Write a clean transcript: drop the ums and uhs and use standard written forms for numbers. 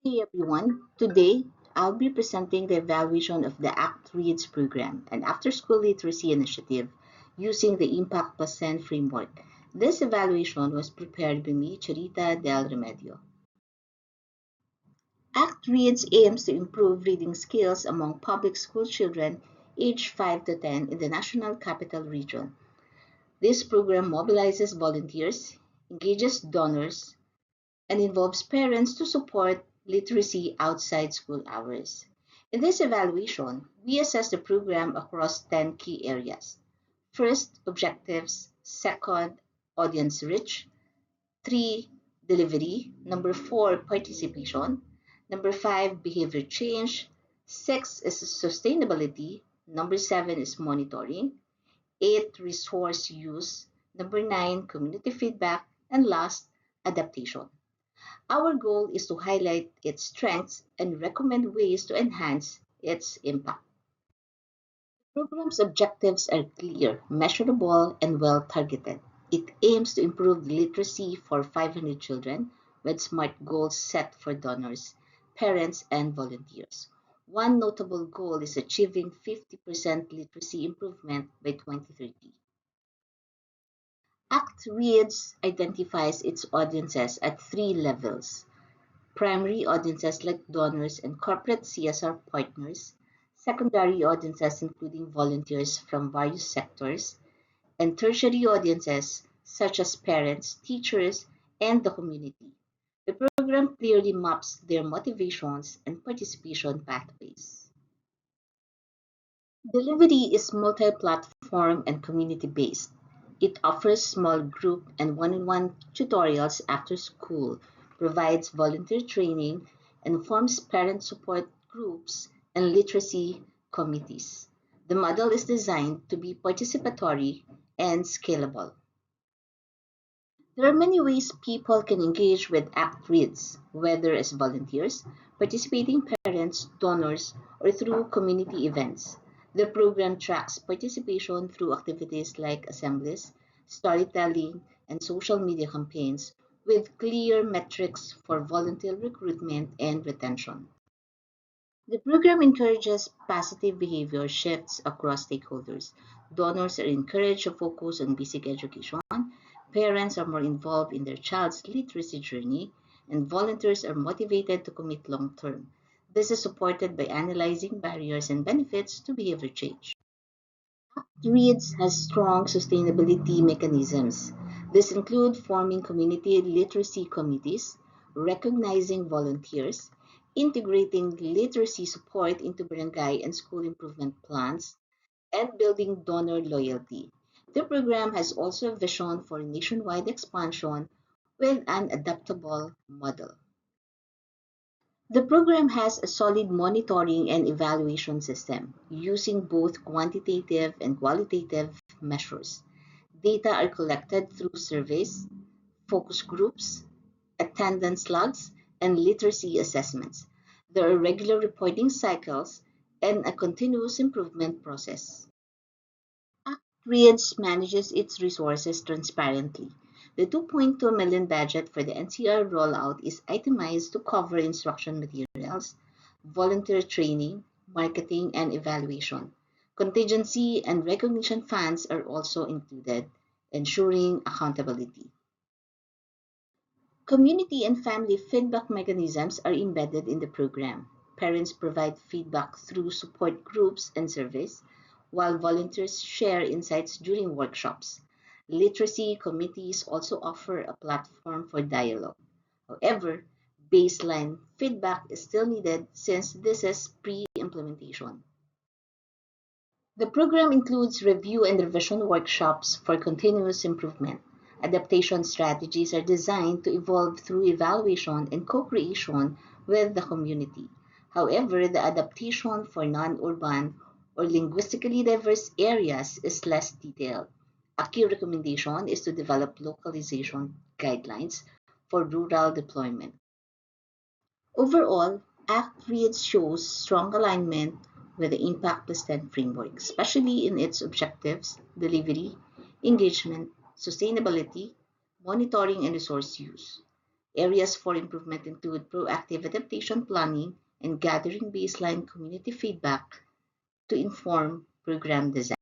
Hey everyone, today I'll be presenting the evaluation of the ACT Reads program, an after-school literacy initiative using the Impact Plus 10 framework. This evaluation was prepared by me, Charita Del Remedio. ACT Reads aims to improve reading skills among public school children aged 5 to 10 in the National Capital Region. This program mobilizes volunteers, engages donors, and involves parents to support literacy outside school hours. In this evaluation, we assess the program across 10 key areas. First, objectives. Second, audience reach. Three, delivery. Number four, participation. Number five, behavior change. Six is sustainability. Number seven is monitoring. Eight, resource use. Number nine, community feedback. And last, adaptation. Our goal is to highlight its strengths and recommend ways to enhance its impact. The program's objectives are clear, measurable, and well targeted. It aims to improve literacy for 500 children with SMART goals set for donors, parents, and volunteers. One notable goal is achieving 50% literacy improvement by 2030. ACT Reads identifies its audiences at three levels: primary audiences like donors and corporate CSR partners, secondary audiences including volunteers from various sectors, and tertiary audiences such as parents, teachers, and the community. The program clearly maps their motivations and participation pathways. Delivery is multi-platform and community-based. It offers small group and one-on-one tutorials after school, provides volunteer training, and forms parent support groups and literacy committees. The model is designed to be participatory and scalable. There are many ways people can engage with ACT Reads, whether as volunteers, participating parents, donors, or through community events. The program tracks participation through activities like assemblies, storytelling, and social media campaigns with clear metrics for volunteer recruitment and retention. The program encourages positive behavior shifts across stakeholders. Donors are encouraged to focus on basic education, parents are more involved in their child's literacy journey, and volunteers are motivated to commit long term. This is supported by analyzing barriers and benefits to behavior change. READS has strong sustainability mechanisms. These include forming community literacy committees, recognizing volunteers, integrating literacy support into barangay and school improvement plans, and building donor loyalty. The program has also a vision for nationwide expansion with an adaptable model. The program has a solid monitoring and evaluation system using both quantitative and qualitative measures. Data are collected through surveys, focus groups, attendance logs, and literacy assessments. There are regular reporting cycles and a continuous improvement process. ACT manages its resources transparently. The 2.2 million budget for the NCR rollout is itemized to cover instruction materials, volunteer training, marketing, and evaluation. Contingency and recognition funds are also included, ensuring accountability. Community and family feedback mechanisms are embedded in the program. Parents provide feedback through support groups and surveys, while volunteers share insights during workshops. Literacy committees also offer a platform for dialogue. However, baseline feedback is still needed since this is pre-implementation. The program includes review and revision workshops for continuous improvement. Adaptation strategies are designed to evolve through evaluation and co-creation with the community. However, the adaptation for non-urban or linguistically diverse areas is less detailed. A key recommendation is to develop localization guidelines for rural deployment. Overall, ACT Reads shows strong alignment with the Impact Plus 10 framework, especially in its objectives, delivery, engagement, sustainability, monitoring, and resource use. Areas for improvement include proactive adaptation planning and gathering baseline community feedback to inform program design.